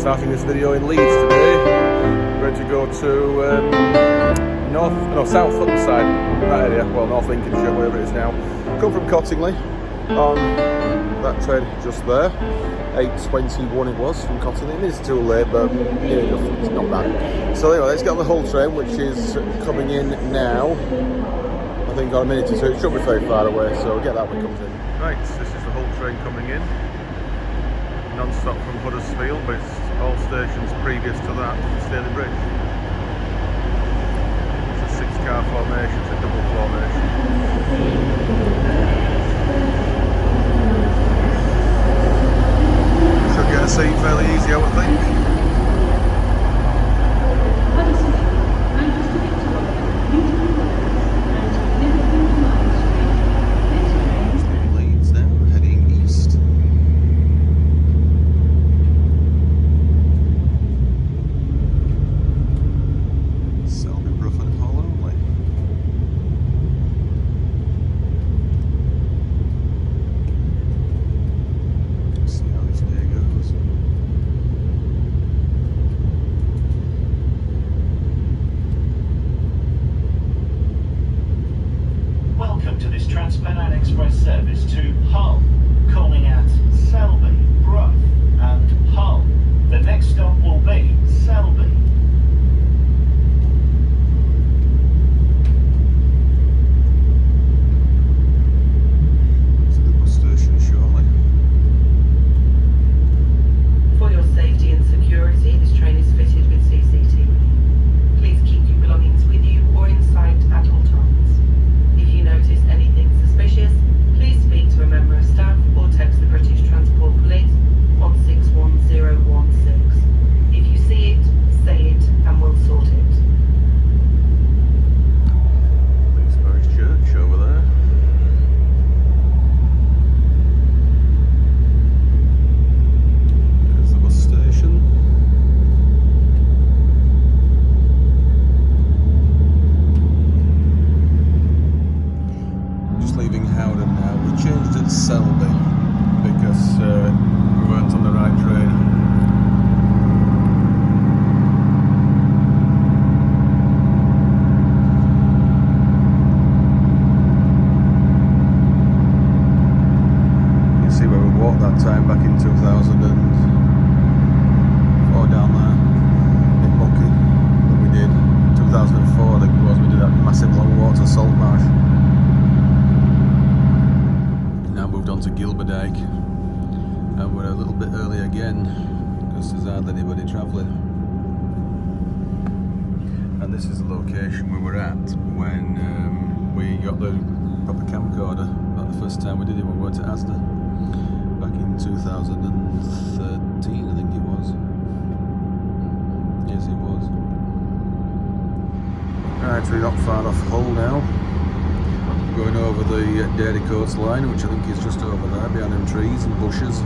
starting this video in Leeds today. We're going to go to South Humberside, that area, well, North Lincolnshire, wherever it is now. Come from Cottingley on that train just there. 8:21 it was from Cottingley. I mean, it's too late, but near enough, it's not bad. So anyway, let's get on the Hull train, which is coming in now. I think got a minute or two. It shouldn't be very far away, so we'll get that when it comes in. Right, this is the Hull train coming in. Non-stop from Huddersfield, but it's all stations previous to that to Stallingborough Bridge. It's a 6-car formation, it's a double formation. Should get a seat fairly easy, I would think. Leeds now, heading east. Stallingborough and Holland. See how this day goes. Welcome to this Transpennine Express service to Hull, calling at Selby, Brough and Hull. The next stop will be Selby. To the bus station shortly. For your safety and security, this train is fitted with CCTV. Please keep your belongings with you or in sight at all times. If you notice anything suspicious, please speak to a member of staff or text the British Transport Police on 61016. If you see it, say it and we'll sort it. Parish Church over there. There's the bus station. Just leaving Howden now. We changed at Selby because we weren't on the right train. You see where we walked that time back in 2004 down there in Bucky that we did. 2004 I think it was, we did that massive long walk to Saltmarsh. Now moved on to Gilberdyke, and we're a little bit early again because there's hardly anybody travelling. And this is the location we were at when we got the proper camcorder. About the first time we did it, we went to Asda back in 2013, I think it was. Yes, it was. Right, so we're not far off Hull now. Going over the Dairy Coats line, which I think is just over there, behind them trees and bushes.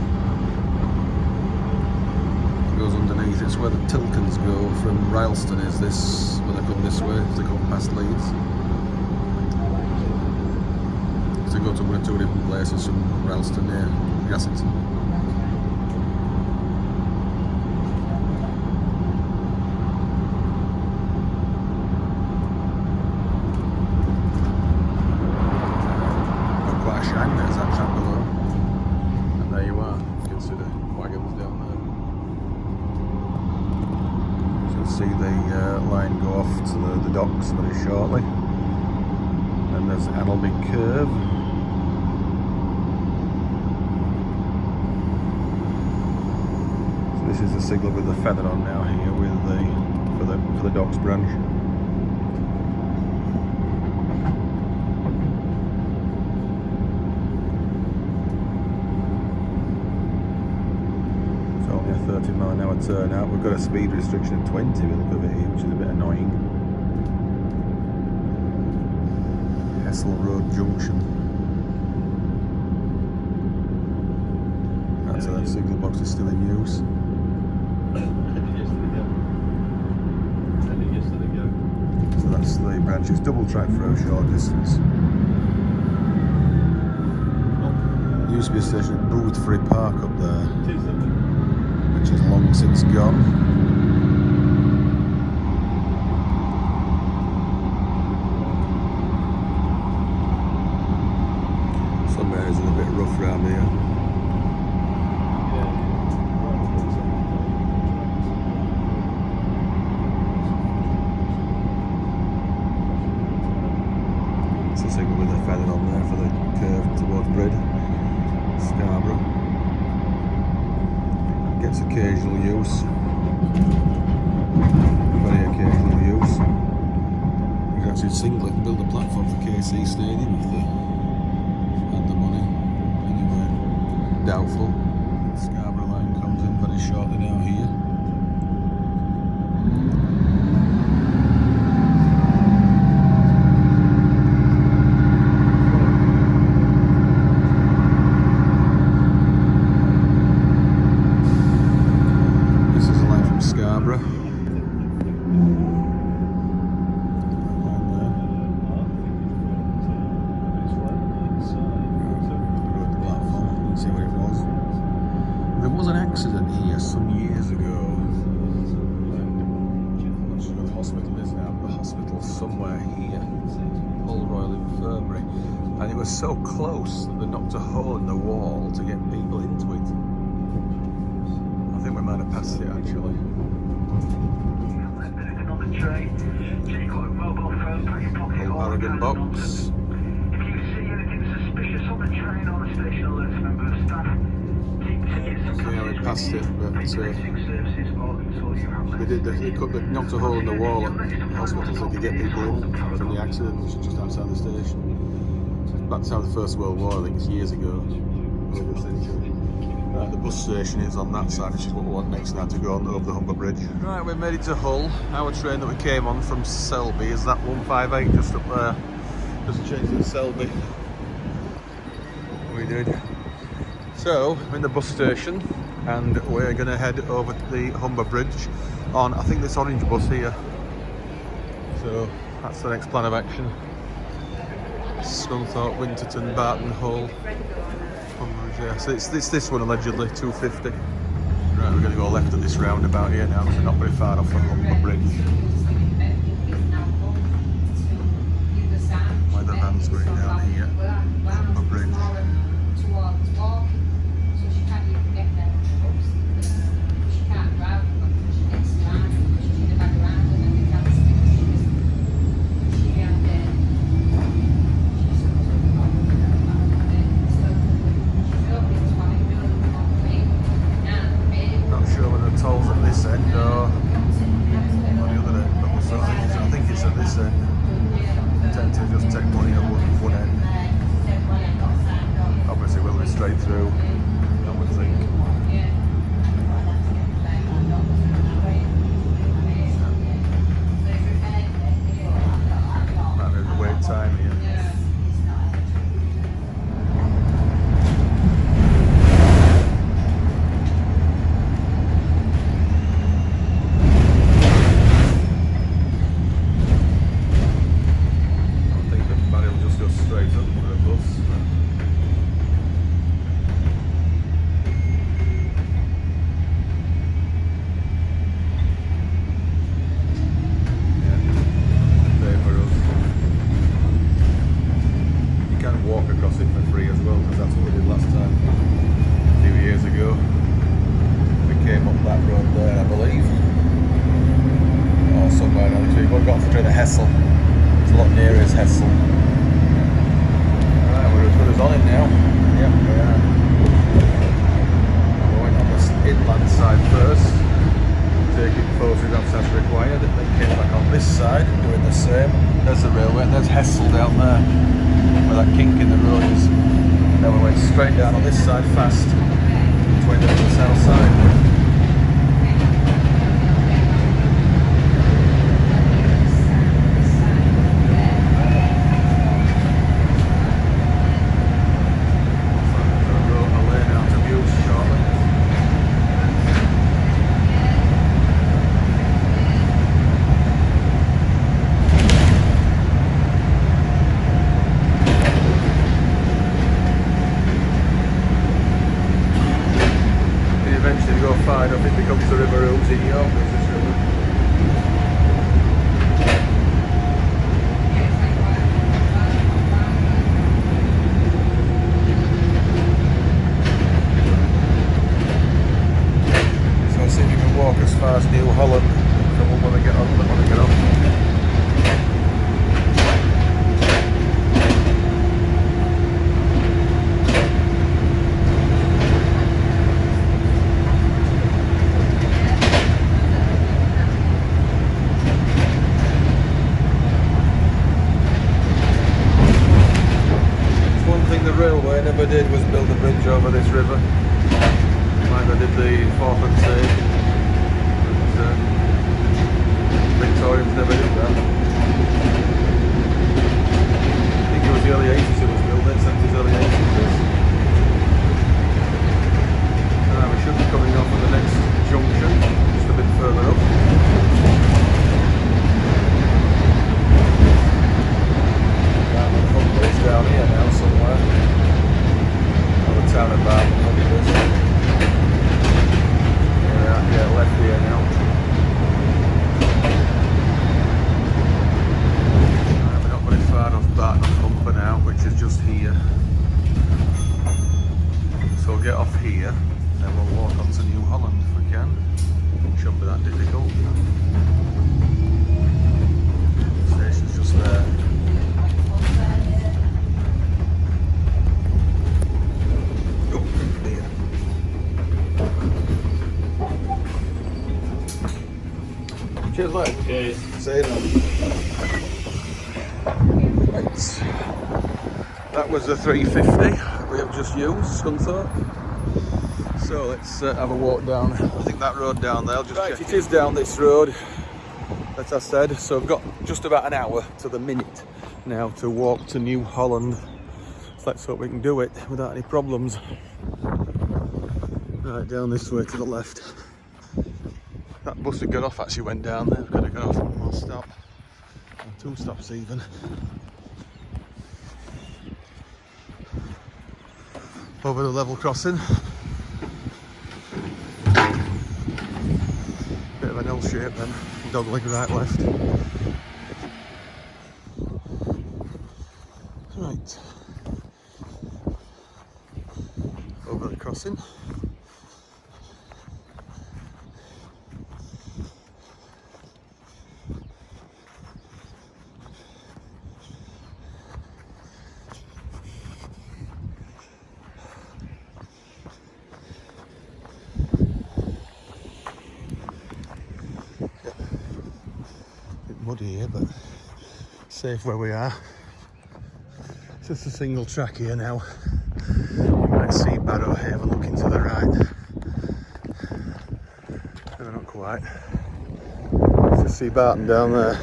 It goes underneath, it's where the Tilkens go from Rylstone, is this, when they come this way, they come past Leeds. So they go to one or two different places from Rylstone near Gassington. There's that track below, and there you are. You can see the wagons down there. So you'll see the line go off to the docks very shortly. And there's Annalby Curve. So this is the signal with the feather on now here with for the docks branch. It's only a 30-mile-an-hour turnout. We've got a speed restriction of 20 with the look of it here, which is a bit annoying. Hessel Road Junction. So that signal box is still in use. So that's the branch. It's double track for a short distance. Used to be a station at Boothbury Park up there, which which is long since gone. Some areas are a bit rough around here. It's a signal with a feather on there for the curve towards Brid, Scarborough. Gets occasional use, very occasional use. You can actually singly build a platform for KC Stadium if they had the money. Anyway, doubtful. Scarborough line comes in very shortly now here. There was an accident here some years ago. I'm not sure where the hospital is now, but the hospital's somewhere here. Hull Royal Infirmary. And it was so close that they knocked a hole in the wall to get people into it. I think we might have passed it actually. Old Arrogant box. If you see anything suspicious on the train or the station, alert a member of staff. Yeah, we passed it, but they knocked a hole in the wall at the hospital so they could get people in from the accident, which is just outside the station. Back to the First World War, I think it's years ago. Right, the bus station is on that side, which is what we want next now to go on over the Humber Bridge. Right, we've made it to Hull. Our train that we came on from Selby is that 158 just up there. Just changed to Selby. We did. So, we're in the bus station and we're going to head over to the Humber Bridge on, I think, this orange bus here. So, that's the next plan of action. Scunthorpe, Winterton, Barton, Hull. Yeah, so it's this one allegedly, 250. Right, we're going to go left at this roundabout here now, because we're not very far off the Humber Bridge. Where the van's going down here, Humber Bridge. Straight through, I would think. Might be a wait time here. I think the barrier will just go straight up for a bus. It's a lot nearer as Hessel. Right, we're as good as on it now. Yep, we are. We went on this inland side first, taking photographs as required, and then came back on this side, doing the same. There's the railway, and there's Hessel down there, where that kink in the road is. Then we went straight down on this side fast, which went down to the south side. open is this river. So I'll see if you can walk as far as New Holland. Someone want to get on, want to get off. Railway never did was build a bridge over this river like they did the Thornton Abbey, but Victorians never did that. I think it was the early 80s it was built, then 70s, early 80s. We should be coming off at the next junction, just a bit further up. It's down here now somewhere. The town of Barton-upon-Humber I. Yeah, left here now. We're not very far off Barton-upon-Humber now, which is just here. So we'll get off here, then we'll walk on to New Holland if we can. Shouldn't be that difficult. The station's just there. Cheers, mate. Cheers. See you then. Right. That was the 350 we have just used, Scunthorpe. So let's have a walk down. I think that road down there. I'll just check. It is down this road, as I said. So I've got just about an hour to the minute now to walk to New Holland. So let's hope we can do it without any problems. Right, down this way to the left. That bus that got off actually went down there. We've got to go off one more stop, or 2 stops even. Over the level crossing. Bit of an L shape then, dog leg right left. Right. Over the crossing. Muddy here, but safe where we are. It's just a single track here now. You might see Barrow Haven looking to the right. No, not quite. Just see Barton down there.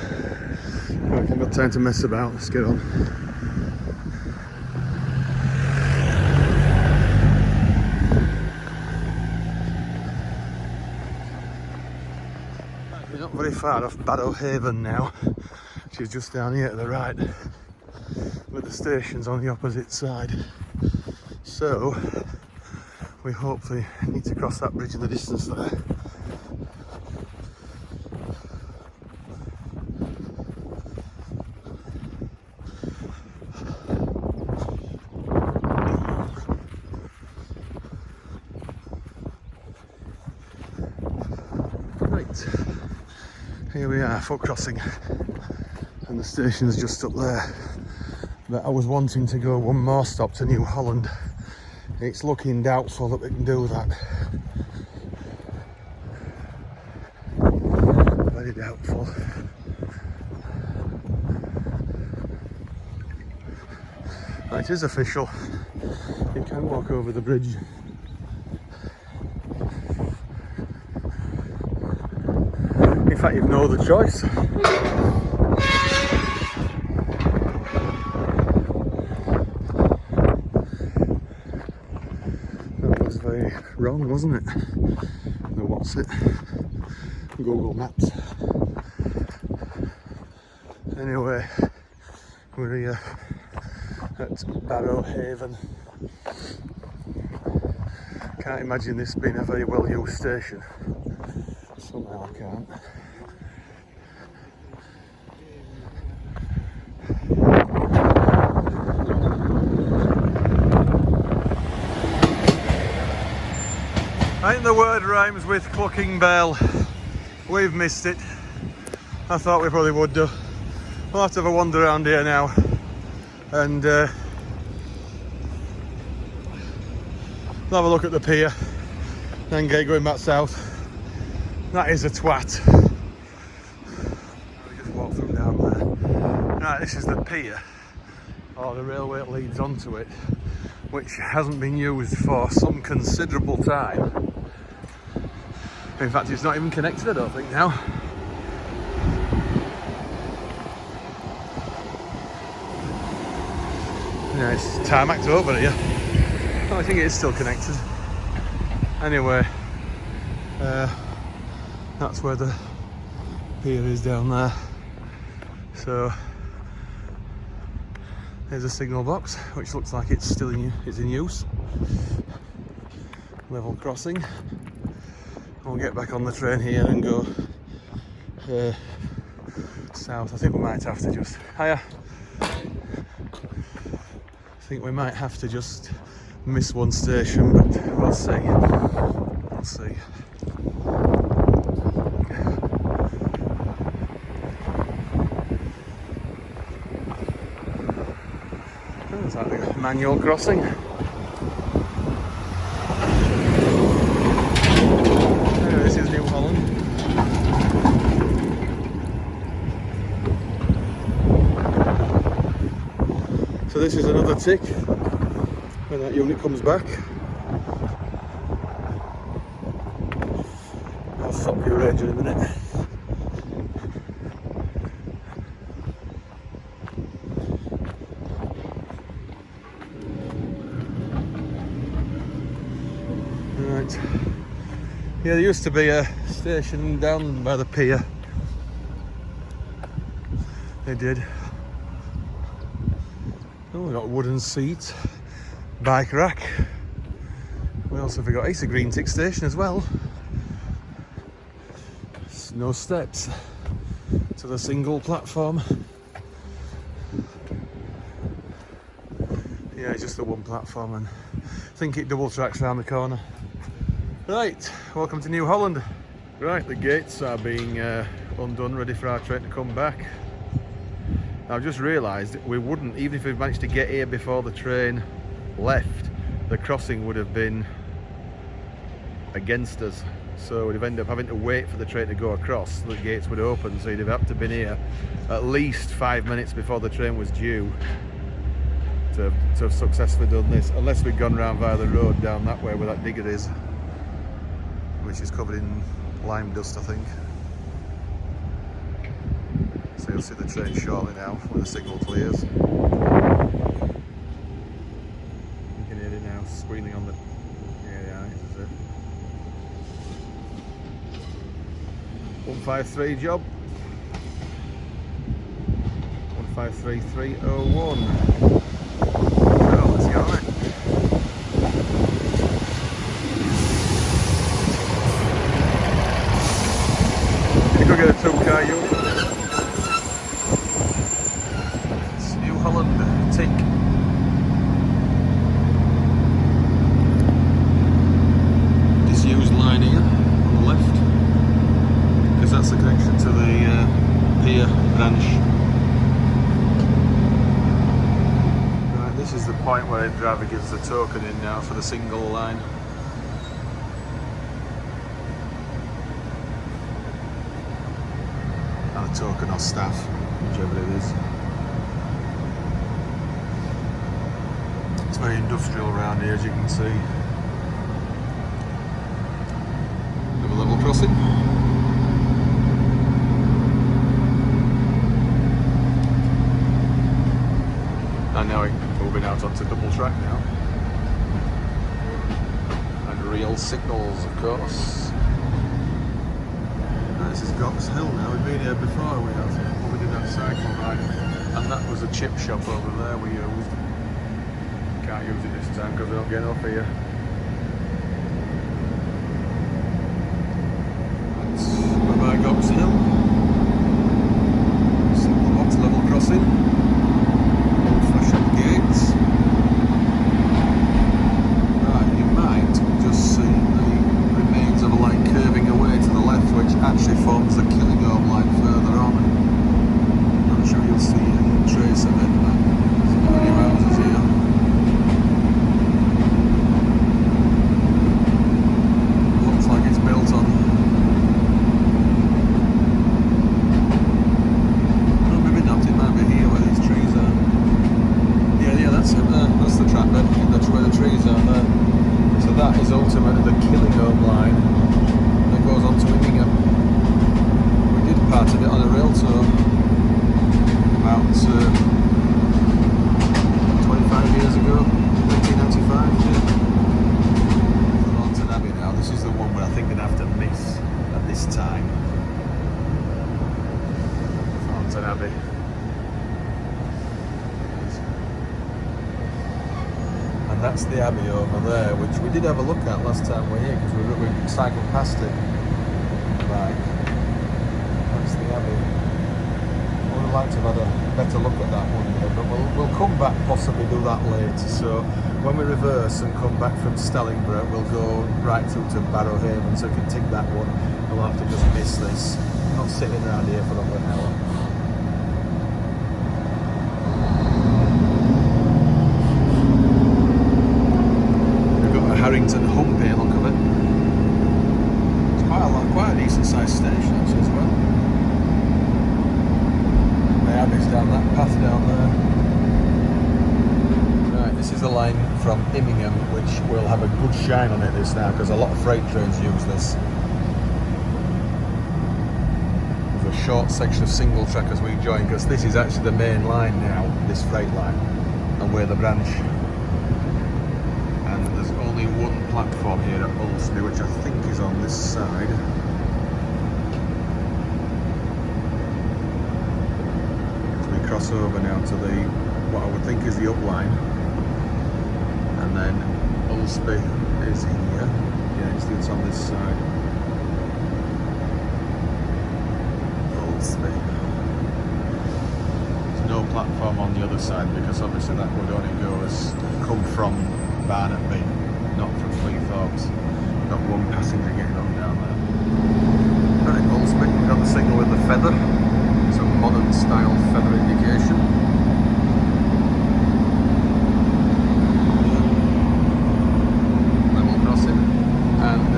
Right, I've got time to mess about. Let's get on. We're not very far off Barrow Haven now, which is just down here to the right, with the stations on the opposite side. So we hopefully need to cross that bridge in the distance there. Here we are, foot crossing, and the station's just up there. But I was wanting to go one more stop to New Holland. It's looking doubtful that we can do that. Very doubtful. It is official. You can walk over the bridge. In fact, you've no other choice. That was very wrong, wasn't it? No, what's it? Google Maps. Anyway, we're here at Barrow Haven. Can't imagine this being a very well used station. Somehow I can't. I think the word rhymes with clucking bell. We've missed it. I thought we probably would do. We'll have to have a wander around here now and we'll have a look at the pier, then get going back south. That is a twat. We just walk through down there. Right, this is the pier, or the railway that leads onto it, which hasn't been used for some considerable time. In fact, it's not even connected, I don't think, now. Yeah, it's tarmacked over here. Oh, I think it is still connected. Anyway, that's where the pier is down there. So there's a signal box, which looks like it's still in use. Level crossing. We'll get back on the train here and go south. I think we might have to just... Hiya. I think we might have to just miss one station, but we'll see. We'll see. Looks like the manual crossing. This is New Holland. So this is another tick when that unit comes back. I'll stop your range in a minute. Right. Yeah, there used to be a station down by the pier. They did. Oh, we got wooden seat, bike rack. We also forgot it's a green tick station as well. No steps to the single platform. Yeah, just the one platform, and I think it double tracks around the corner. Right, welcome to New Holland. Right, the gates are being undone, ready for our train to come back. I've just realised we wouldn't, even if we managed to get here before the train left, the crossing would have been against us. So we'd have ended up having to wait for the train to go across, so the gates would open, so you'd have had to been here at least 5 minutes before the train was due to have successfully done this, unless we'd gone round via the road down that way where that digger is, which is covered in lime dust, I think. So you'll see the train shortly now when the signal clears. You can hear it now squealing on the... Yeah, this is it. 153 job. 153301. So let's get on it. You could get a 2-car unit. It's New Holland tick. Disused line here on the left, because that's the connection to the pier branch. Right, this is the point where the driver gives the token in now for the single line. And a token or staff, whichever it is. It's very industrial around here, as you can see. Another level crossing. And now we're moving out onto double track now. And real signals, of course. And this is Gox Hill now. We've been here before, we have. When we did that cycle ride. And that was a chip shop over there we used. Can't use it this time because we're not getting off here. And Bye-bye Gox Hill. Single box level crossing. Old-fashioned gates. Right, you might just see the remains of a line curving away to the left, which actually forms the Killingham line further on. I'm sure you'll see a trace of it. There's not many houses here. Looks like it's built on. Oh, maybe not. It might be here where these trees are. Yeah, that's it there. That's the track bed. That's where the trees are there. So that is ultimately the Killingham line that goes on to Immingham. We did part of it on a rail tour about 25 years ago, 1995. Thornton Abbey now. This is the one where I think I'd have to miss at this time. Thornton Abbey. And that's the Abbey over there, which we did have a look at last time we were here because we cycled past it. Right. That's the Abbey. I would like to have had a better look at that one here, but we'll come back, possibly do that later. So when we reverse and come back from Stallingborough, we'll go right through to Barrow Haven, so we can tick that one. We'll have to just miss this. I'm not sitting around here for over an hour. Harrington Humber look of it. It's quite a decent sized station actually as well. The Abbey's down that path down there. Right, this is the line from Immingham, which will have a good shine on it this now because a lot of freight trains use this. There's a short section of single track as we join because this is actually the main line now, this freight line, and we're the branch. Only one platform here at Ulsby, which I think is on this side. So we cross over now to the what I would think is the upline, and then Ulsby is here. Yeah, it's on this side. Ulsby. There's no platform on the other side because obviously that would only come from Barton-upon-Humber, not from Cleethorpes. Got one passenger getting on down there. Right, Grimsby, we've got the signal with the feather. It's a modern style feather indication. Level crossing. And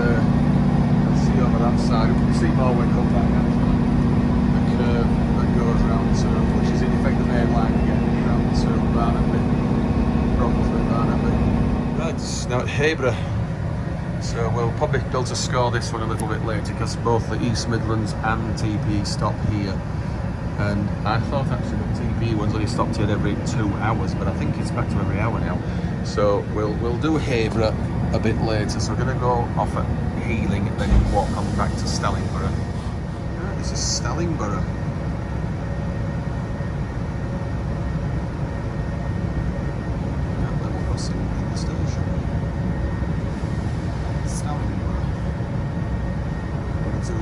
you'll see over that side, we can see more when we come back actually. The curve that goes round to, which is in effect the main line again, round to Barton-upon-Humber. Right, now at Habrough, so we'll probably be able to score this one a little bit later because both the East Midlands and TP stop here, and I thought actually the TP ones only stopped here every 2 hours, but I think it's back to every hour now. So we'll do Habrough a bit later. So we're going to go off at Healing and then walk on back to Stallingborough. Right, this is Stallingborough.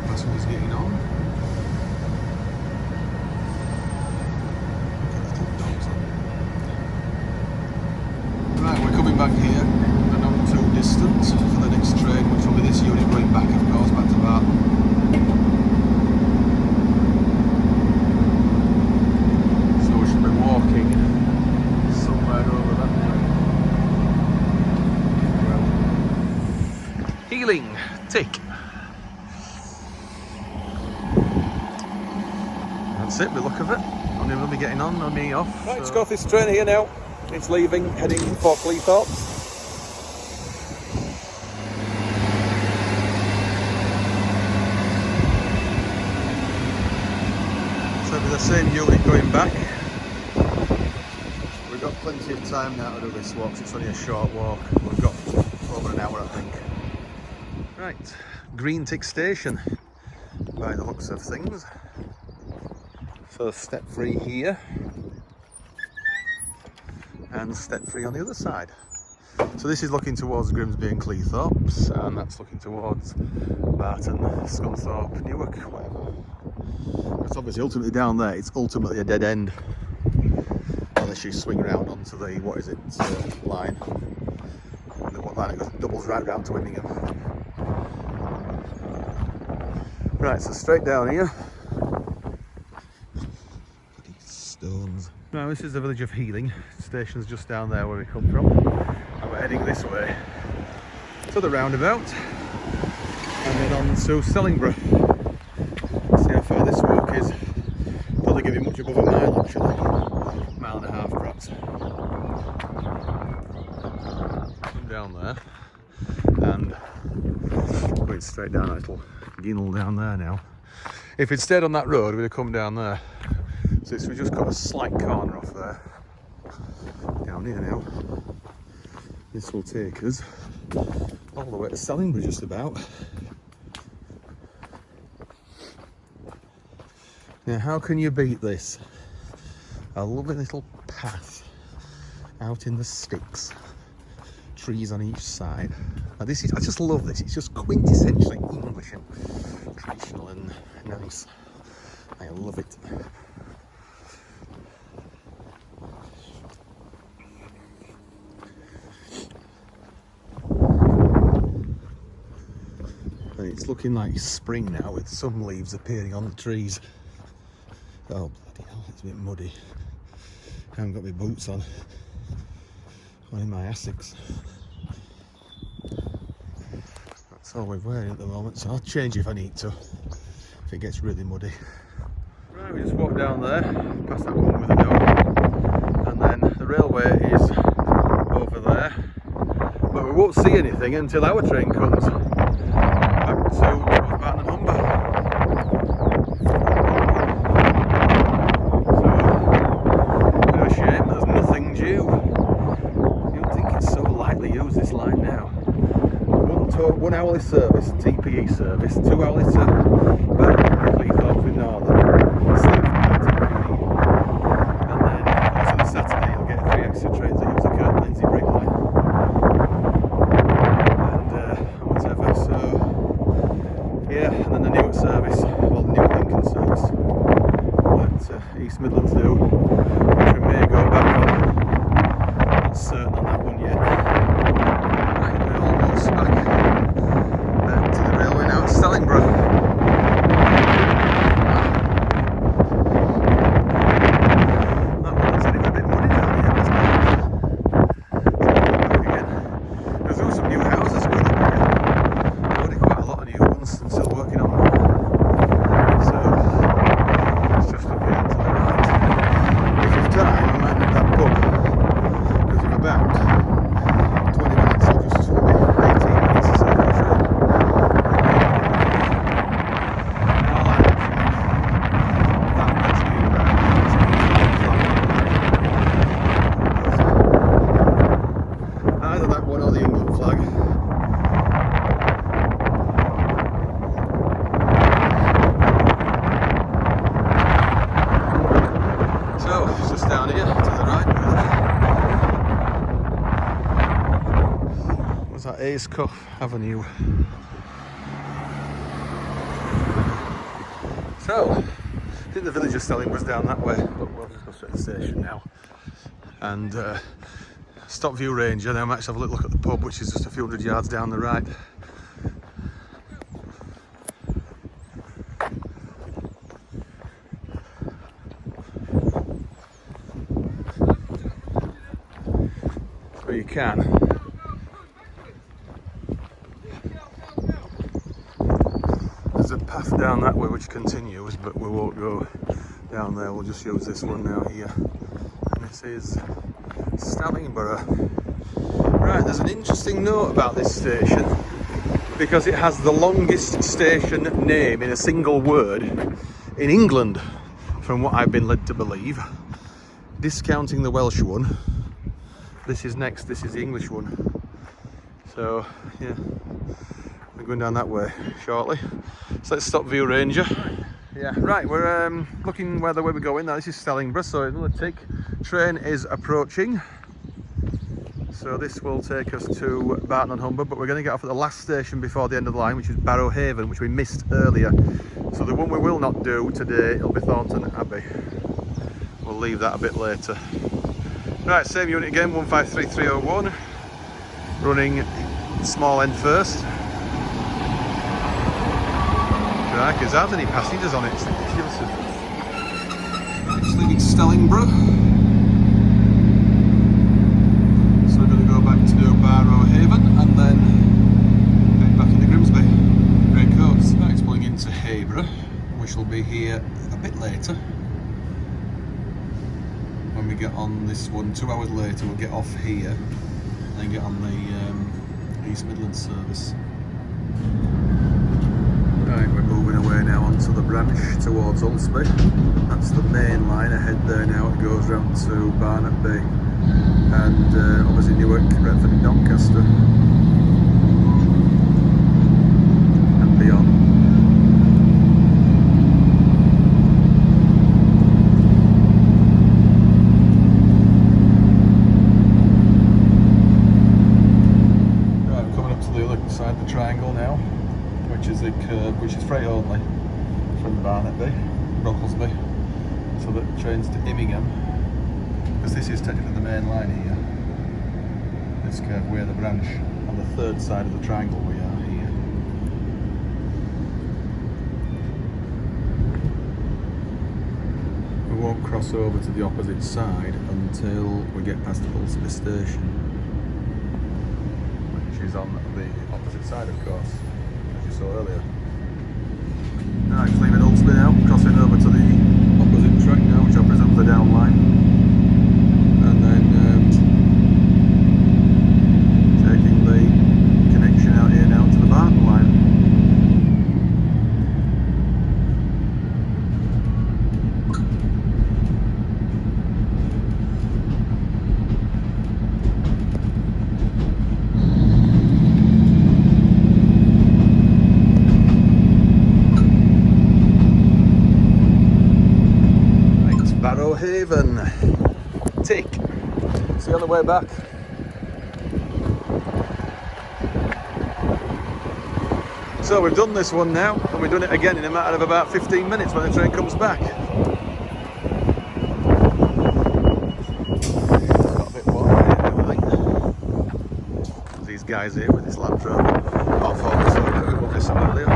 Passengers getting on. Right, we're coming back here, and not too distant for the next train, which will be this unit going back, of course, back to Barton. So we should be walking somewhere over that way. Healing, tick. That's it, the look of it. Only will be getting on, no me off. Right, let's go off this train here now. It's leaving, heading for Cleethorpes. So it'll be the same unit going back. We've got plenty of time now to do this walk, it's only a short walk. We've got over an hour, I think. Right, Green Tick Station, by the looks of things. So step free here, and step free on the other side. So this is looking towards Grimsby and Cleethorpes, and that's looking towards Barton, Scunthorpe, Newark, whatever. It's obviously ultimately down there, it's ultimately a dead end. Unless you swing around onto the, what is it, line. What line it goes, doubles right round to Wimmingham. Right, so straight down here. Bloody stones. Now this is the village of Healing. Station's just down there where we come from. And we're heading this way to the roundabout. And then on to Stallingborough. See how far this walk is. Probably give you much above a mile actually. Mile and a half perhaps. Come down there. And going straight down a little ginnel down there now. If we'd stayed on that road, we'd have come down there. So we just got a slight corner off there. Down here now. This will take us all the way to Stallingborough just about. Now how can you beat this? A lovely little path out in the sticks. Trees on each side. Now this is, I just love this, it's just quintessentially English and traditional and nice. I love it. And it's looking like spring now with some leaves appearing on the trees. Oh bloody hell, it's a bit muddy. I haven't got my boots on. I'm in my Essex. That's all we're wearing at the moment, so I'll change if I need to, if it gets really muddy. Right, we just walked down there, past that one with a door, and then the railway is over there, but we won't see anything until our train comes back to Barton-upon-Humber. So, bit of a shame, there's nothing due. You don't think it's so lightly used, this line now. 1 hourly service, TPE service, 2 hourly to Barrow, Cleethorpes with Northern, and then also the Saturday you'll get 3 extra trains that use the Lindsay Brick line, and whatever. So yeah, and then the Newark service, well the Newark Lincoln service that East Midlands do, which we may go back on. Not certain on that one yet. Right, we're almost back. To the railway now at Stallingborough. That one's anyway a bit muddy down here, isn't it? So back again. There's also some new houses going up here. Already quite a lot of new ones and still working on them. So it's just up here to the right. If you've time, I might nip that pub. Because in about 20 minutes I'll just swim in 18 minutes or so. Either that one or the England flag. So, it's just down here to the right. What's that? Ayscough Avenue. So, I think the village of Stallingborough down that way. Look, we'll just go straight to the station now. And Stop View Ranger, then I might just have a little look at the pub, which is just a few hundred yards down the right. So you can. There's a path down that way which continues, but we won't go down there, we'll just use this one now here. And this is Stallingborough. Right, there's an interesting note about this station because it has the longest station name in a single word in England, from what I've been led to believe. Discounting the Welsh one, this is next, this is the English one. So, yeah, we're going down that way shortly. So let's stop View Ranger. Yeah, right, we're looking where the way we're going now. This is Stallingborough, so another tick. Train is approaching. so this will take us to Barton-upon-Humber, but we're going to get off at the last station before the end of the line, which is Barrow Haven, which we missed earlier. So the one we will not do today, it'll be Thornton Abbey. We'll leave that a bit later. Right, same unit again, 153301, running small end first. Crikey, there's hardly any passengers on it, it's ridiculous. It's leaving Stallingborough. So we're going to go back to Barrow Haven and then head back into Grimsby. Great coats. Right, it's pulling into Habrough. We shall be here a bit later. When we get on this one, 2 hours later, we'll get off here and then get on the East Midlands service. Right, we're moving away now onto the branch towards Ulsby. That's the main line ahead there now. It goes round to Barton-upon-Humber and obviously Newark, Retford and Doncaster and beyond. Right, we're coming up to the other side of the triangle now, which is a curb, which is freight only from Barton-upon-Humber, Brocklesby, so that trains to Immingham, because this is technically the main line here. This curve, we're the branch on the third side of the triangle. We are here. We won't cross over to the opposite side until we get past Ulsby station, which is on the opposite side, of course, as you saw earlier. Now it's leaving Ulsby now, crossing over to the opposite track now, which I presume is the down line, and then taking the connection out here now to the Barton line. Barrow Haven. Tick. See you on the way back. So we've done this one now, and we've done it again in a matter of about 15 minutes when the train comes back. Got a bit warm here, I think. These guys here with this Land Rover. I'll focus on this earlier.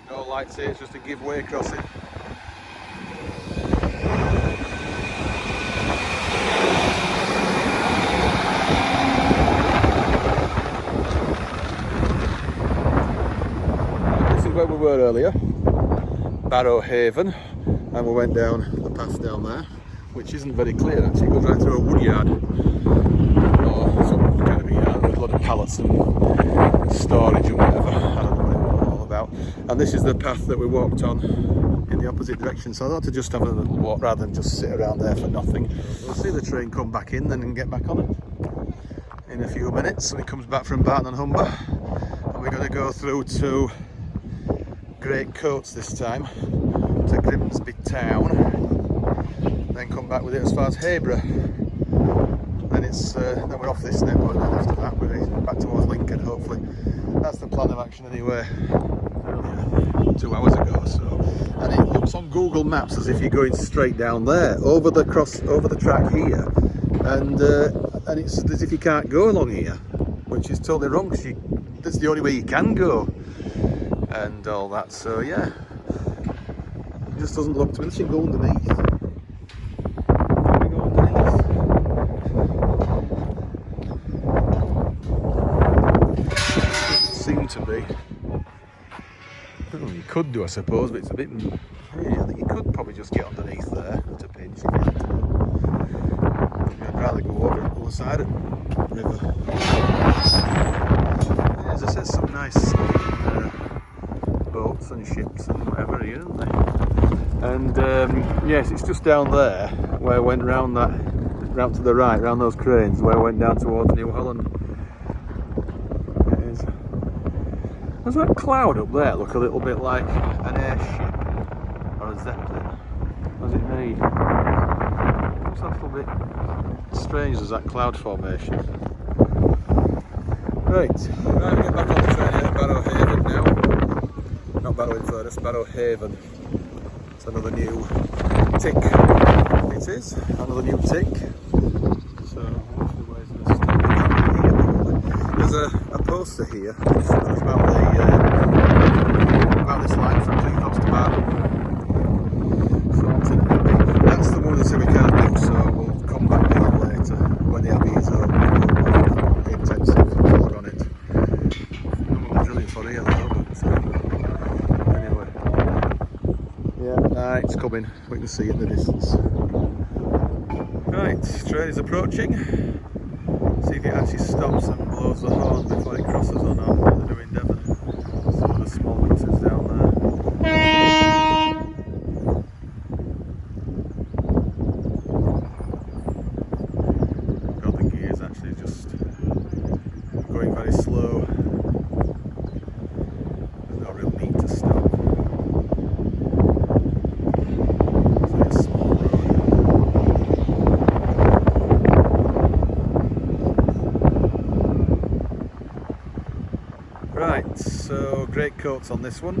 No lights here, it's just a giveaway crossing. This is where we were earlier, Barrow Haven, and we went down the path down there, which isn't very clear actually. It goes right through a wood yard, or some kind of a yard with a lot of pallets and storage and whatever. I don't know what it was all about. And this is the path that we walked on in the opposite direction, so I thought to just have a walk rather than just sit around there for nothing. We'll see the train come back in then and get back on it in a few minutes when it comes back from Barton-upon-Humber, and we're going to go through to Great Coats this time, to Grimsby Town, then come back with it as far as Habrough. Then it's then we're off this network, and after that we're back towards Lincoln, hopefully. That's the plan of action anyway, 2 hours ago. So, and it looks on Google Maps as if you're going straight down there, over the track here, and it's as if you can't go along here, which is totally wrong, because that's the only way you can go, and all that. So yeah, it just doesn't look to me, unless you go underneath. To be. Well, you could do, I suppose, but it's a bit. Yeah, I think you could probably just get underneath there to pinch if you had to. I'd rather go over the other side of the river. As I said, some nice boats and ships and whatever here, aren't they? And yes, it's just down there where I went round to the right, round those cranes, where I went down towards New Holland. It is. Does that cloud up there look a little bit like an airship or a zeppelin? What does it mean? Looks a little bit strange as that cloud formation. Right, we get back on the train here at Barrow Haven now. Not Barrow-in-Furness, Barrow Haven. It's another new tick. It is, another new tick. So, where's the stop? There's a poster here about this line from Cleethorpes to Barrow. Thornton Abbey. That's the one that we can't do, so we'll come back to that later when the Abbey is open. The intensive vlog on it. I'm not drilling for here though, but anyway. Yeah, it's coming. We can see it in the distance. Right, train is approaching. See if it actually stops and blows the horn before it crosses or not, like they do in Devon. Some of the small mixers down there. God, the gear's actually just going very slow. There's no real need to stop. It's like a small road. Right, so great coats on this one.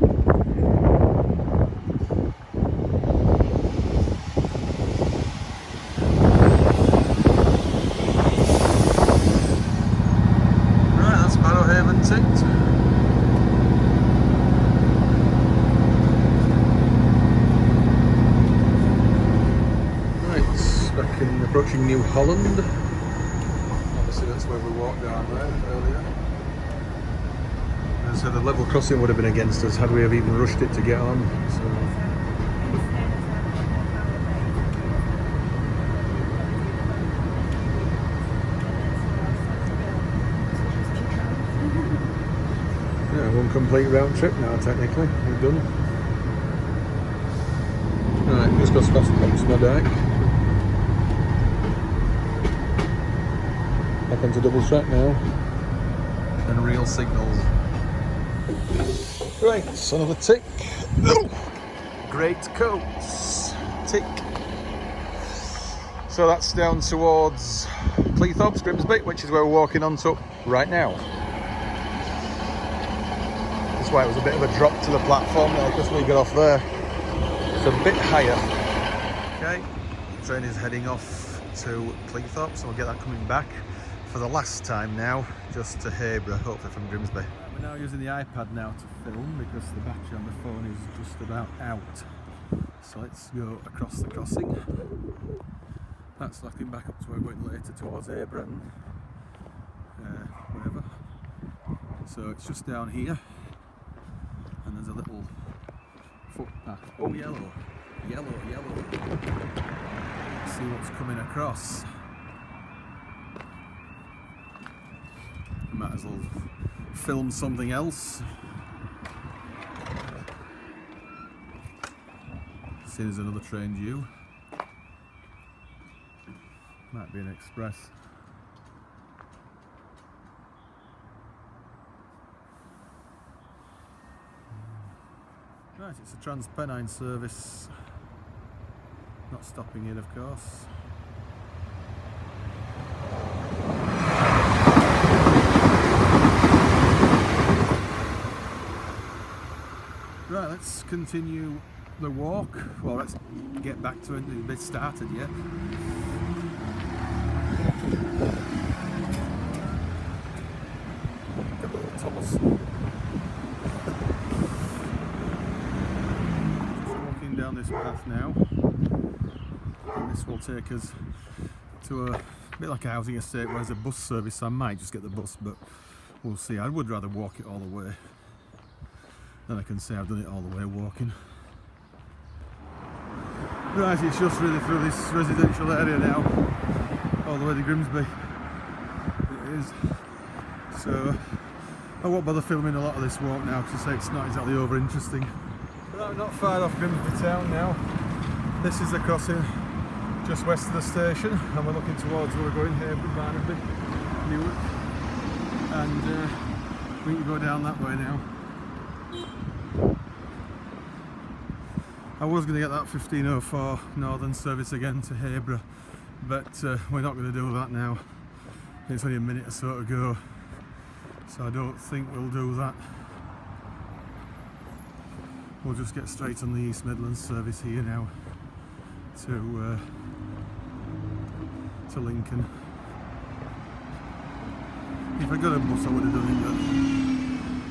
Right, that's Barrow Haven ticked. Right, back in approaching New Holland. Obviously that's where we walked down there earlier. So the level crossing would have been against us had we have even rushed it to get on. So. Yeah, one complete round trip now technically, we're done. Right, just got past my dyke. Back onto double track now. And real signals. Right, son of a tick. Oh, great coats. Tick. So that's down towards Cleethorpes, Grimsby, which is where we're walking on to right now. That's why it was a bit of a drop to the platform there, just when we got off there. It's a bit higher. Okay, the train is heading off to Cleethorpes, so we'll get that coming back for the last time now, just to Habrough, hopefully from Grimsby. We're now using the iPad now to film because the battery on the phone is just about out. So let's go across the crossing. That's looking back up to where we're going later towards Habrough, whatever. So it's just down here, and there's a little footpath. Oh, yellow, yellow, yellow. Let's see what's coming across. I might as well film something else. See, there's another train due. Might be an express. Right, it's a Transpennine service. Not stopping here, of course. Right, let's continue the walk. Well, let's get back to it. It's a bit started yet. Thomas. Just walking down this path now, and this will take us to a bit like a housing estate where there's a bus service. I might just get the bus, but we'll see. I would rather walk it all the way. Then I can say I've done it all the way walking. Right, it's just really through this residential area now, all the way to Grimsby. It is. So I won't bother filming a lot of this walk now because I say it's not exactly over interesting. Right, we're not far off Grimsby Town now. This is the crossing just west of the station, and we're looking towards where we're going here, Barnaby, Newark, and we can go down that way now. I was going to get that 1504 Northern service again to Habrough, but we're not going to do that now. It's only a minute or so to go, so I don't think we'll do that. We'll just get straight on the East Midlands service here now to Lincoln. If I got a bus I would have done it,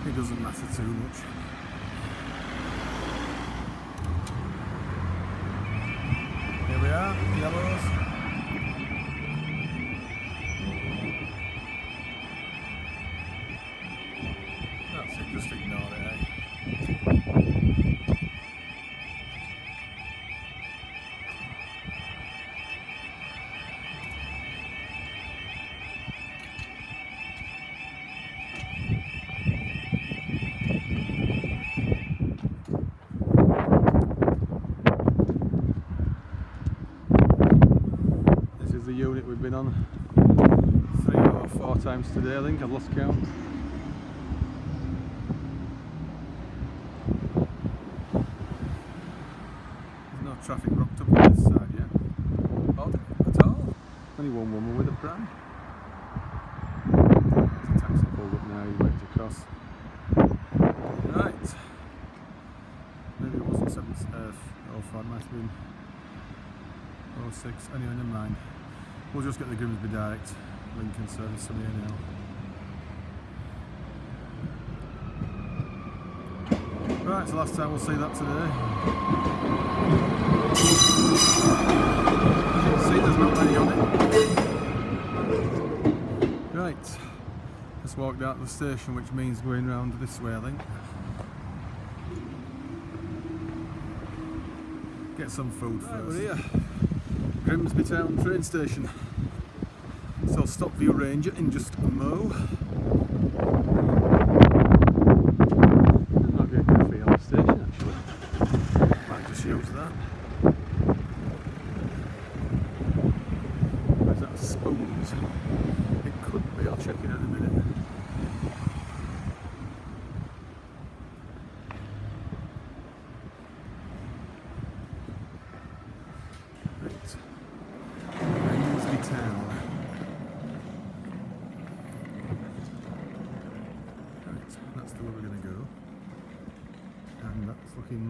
but it doesn't matter too much. Here we are, yellows. That's it, just ignore it, eh? The unit we've been on 3 or 4 times today, I think. I've lost count. There's no traffic rocked up on this side yet. Odd at all. Only one woman with a pram. There's a taxi pulled up now, he's waiting to cross. Right. Maybe it wasn't 705, might have been 06. Anyway, never mind. We'll just get the Grimsby direct Lincoln service from here now. Right, so last time we'll see that today. As you can see, there's not many on it. Right, just walked out of the station, which means going round this way, I think. Get some food first. We're here. Grimsby Town train station. So stop view ranger in just a mo. Not getting coffee on the station actually. Might just use that. Where's that spoons? It could be, I'll check it out in a minute.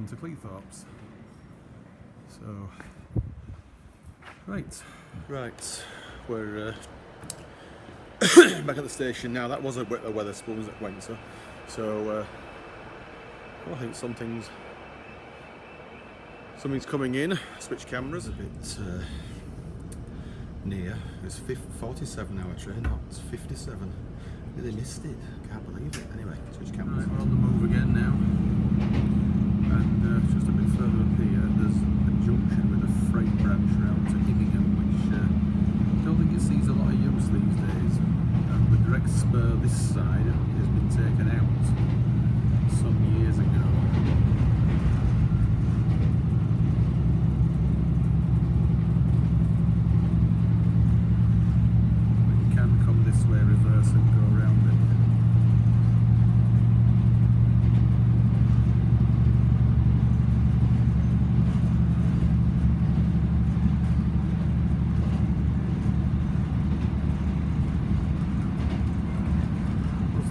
To Cleethorpes. So, right, we're back at the station now. That was a Wetherspoons at Windsor. So, I think something's coming in. Switch cameras a bit near. It's 47 hour train, not 57. They missed it. Can't believe it. Anyway, switch cameras. Right, we're on the move again now. And just a bit further up here, there's a junction with a freight branch round to Immingham, which I don't think it sees a lot of use these days. And the direct spur this side has been taken out some years ago. But you can come this way, reverse and go around it.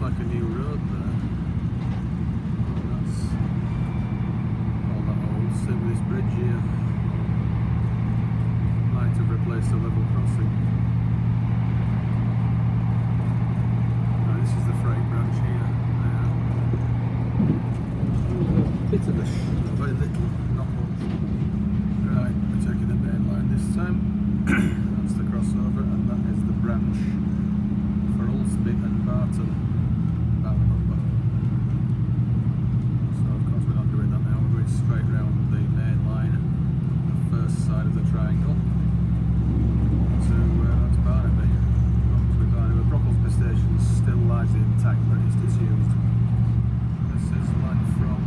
Like a new road there. Oh, that's all that old. Same with this bridge here. Might have replaced a level crossing. Right, this is the freight branch here. Bit of a very little, not much. Right, we're taking the main line this time. That's the crossover, and that is the branch for Ulsby and Barton. So of course we're not doing that now, we're going straight round the main line, the first side of the triangle, to Barnaby. Barnaby. Brocklesby station is still largely intact, but it's disused. This is the line from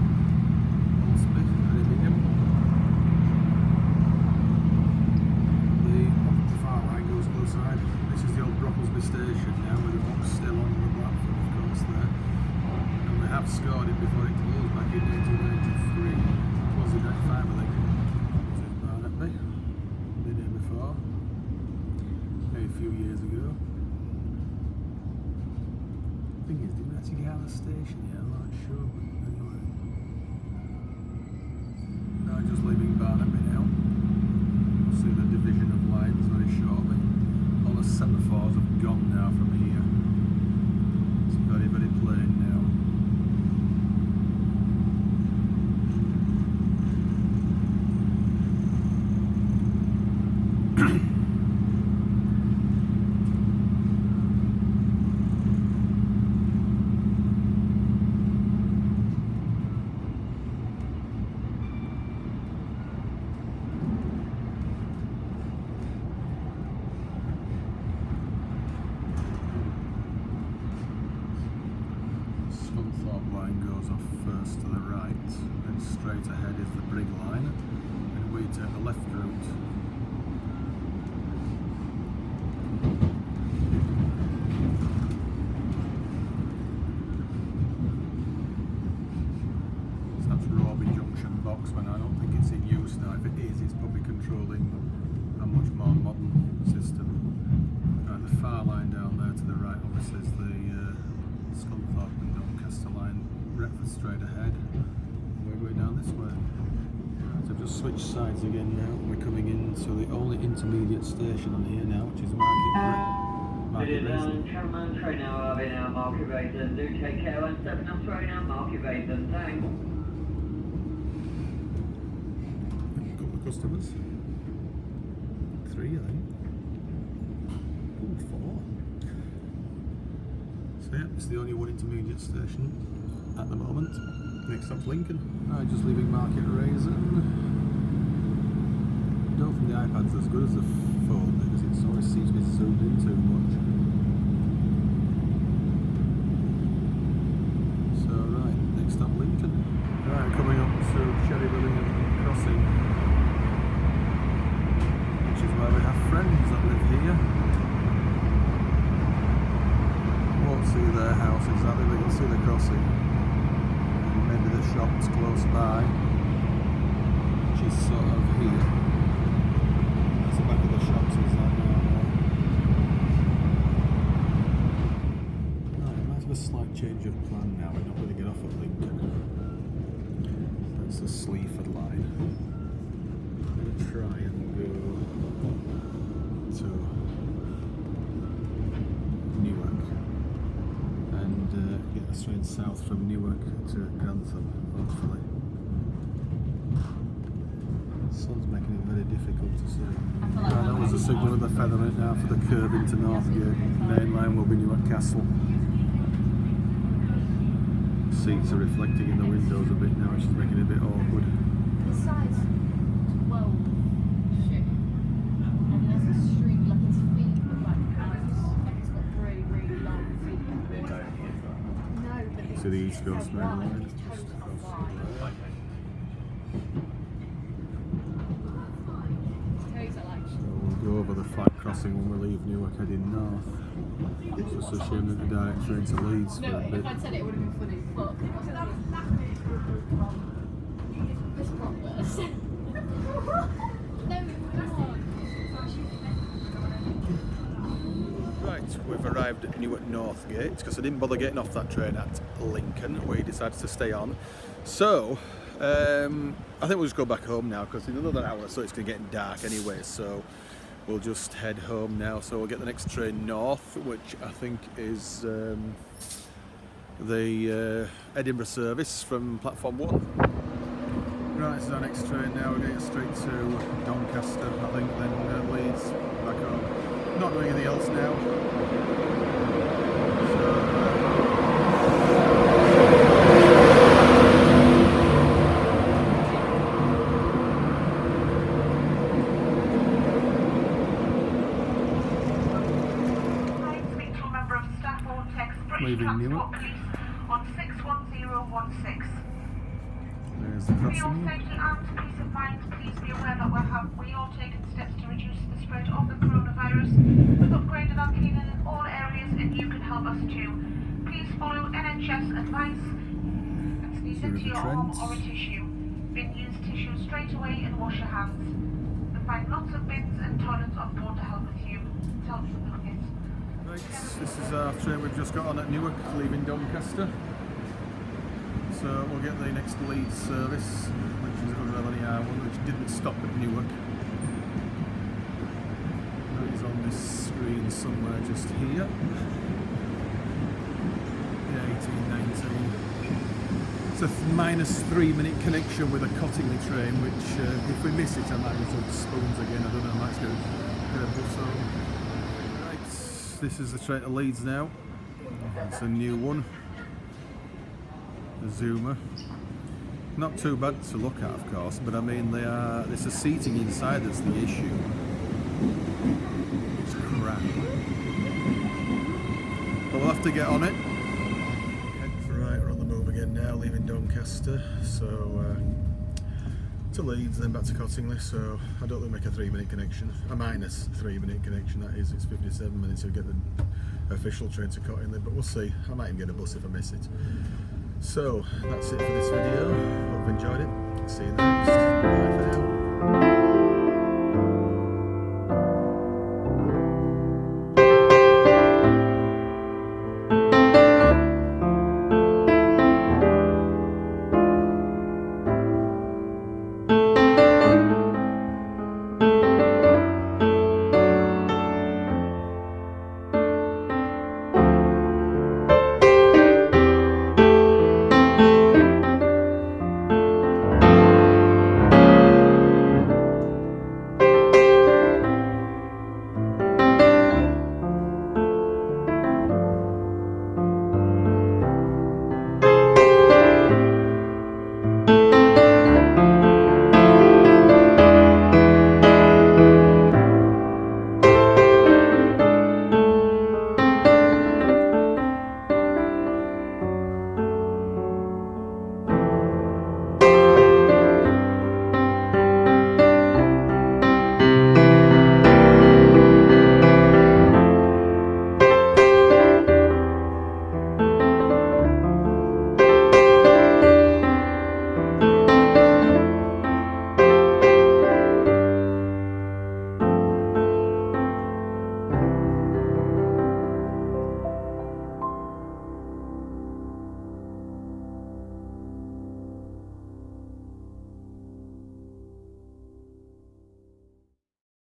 have scored it before it closed back in 1993. Was it 95, I think? This is Barton-upon-Humber. Been here before. A few years ago. Thing is, didn't actually get out of the station yet, I'm not sure, but anyway. Now just leaving Barton-upon now. We'll see the division of lines very shortly. All the semaphores have gone now from here. It's very, very plain now. Line goes off first to the right, then straight ahead is the Brig line, and we take the left route. So that's Rawby Junction Boxman. I don't think it's in use now. If it is, it's probably controlling a much more modern system. The far line down there to the right obviously is the Scunthorpe and Doncaster line. Retford straight ahead. We're going down this way. So I've just switched sides again now, and we're coming in to the only intermediate station on here now, which is Market Raising. Caroline train now, Arby now, Market Raising. Do take care, 17 off road now, Market Raising. Thanks. A couple of customers. 3, I think. Ooh, 4. So yeah, it's the only one intermediate station at the moment. Next stop's Lincoln. Right, just leaving Market Raising. I don't think the iPad's as good as the phone because it always seems to be zoomed in too much. So right, next stop Lincoln. Right, coming up to Cherry-Willingham Crossing, which is where we have friends that live here. Won't see their house exactly, but you'll see the crossing. Maybe the shops close by, which is sort of here. That's the back of the shops, is that now? Right, might have a slight change of plan now. We're not going to get off at Lincoln. That's the Sleaford line. I'm going to try and go to Newark. And get a straight south from Newark to Grantham, hopefully. The sun's making it very difficult to see. Right, that was the signal with the feather in it now for the curve into Northgate. Main line will be Newark Castle. Seats are reflecting in the windows a bit now, which is making it a bit awkward. The size, well, shit. And there's a street like its feet look like hands, like it's got really, really long feet. No, but it's So the East Coast Main Line. His toes are wide. His toes are like. So we'll go over the flat crossing when we leave Newark heading north. Just assume that the direct train to Leeds for No, a bit. if I'd said it, it would have been funny. But this promise. No, Right, we've arrived at Newark Northgate because I didn't bother getting off that train at Lincoln, where he decided to stay on. So, I think we'll just go back home now because in another hour or so it's going to get dark anyway. So, we'll just head home now. So, we'll get the next train north, which I think is the Edinburgh service from platform 1. Right, this is our next train now. We're going straight to Doncaster, I think, then Leeds, back home. Not doing anything else now. Leaving Newark. On 61016. There's the For your crossing. safety and peace of mind, please be aware that we are taking steps to reduce the spread of the coronavirus. We've upgraded our cleaning in all areas and you can help us too. Please follow NHS advice. Please Through empty the your home Trent. or a tissue. Bin use tissue straight away and wash your hands. You'll find lots of bins and toilets on board to help with you. To help you with it. Right, this is our train we've just got on at Newark, leaving Doncaster. So we'll get the next Leeds service, which is 111 hour one, which didn't stop at Newark. That is on this screen somewhere just here. Yeah, 1819. It's a minus 3 minute connection with a Cottingley train, which if we miss it I might as well spoons again. I don't know, I might get a bus home. Right, this is the train to Leeds now. It's a new one. The Zoomer. Not too bad to look at, of course, but I mean there's a seating inside that's the issue. It's crap. But we'll have to get on it. Right, we're on the move again now, leaving Doncaster, so to Leeds, then back to Cottingley. So I don't think we make a 3 minute connection, a minus 3 minute connection that is. It's 57 minutes to get the official train to Cottingley, but we'll see. I might even get a bus if I miss it. So that's it for this video. Hope you've enjoyed it. See you next. Bye for now.